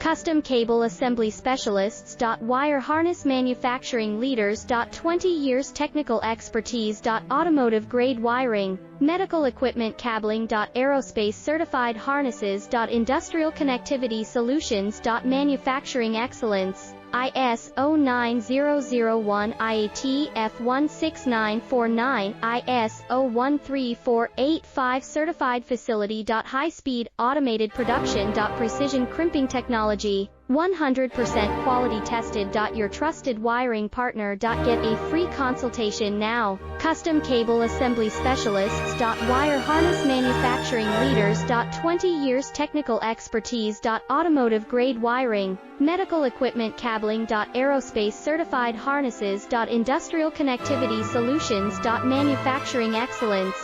Custom Cable Assembly Specialists. Wire Harness Manufacturing Leaders. 20 years technical expertise. Automotive grade wiring, medical equipment cabling. Aerospace certified harnesses. Industrial connectivity solutions. Manufacturing excellence. ISO 9001, IATF 16949, ISO 13485 certified facility. High-speed, automated production. Precision crimping technology, 100% quality tested. Your trusted wiring partner. Get a free consultation now. Custom Cable Assembly Specialists. Wire Harness Manufacturing Leaders. 20 years technical expertise. Automotive grade wiring, medical equipment cabling. Aerospace certified harnesses. Industrial connectivity solutions. Manufacturing excellence.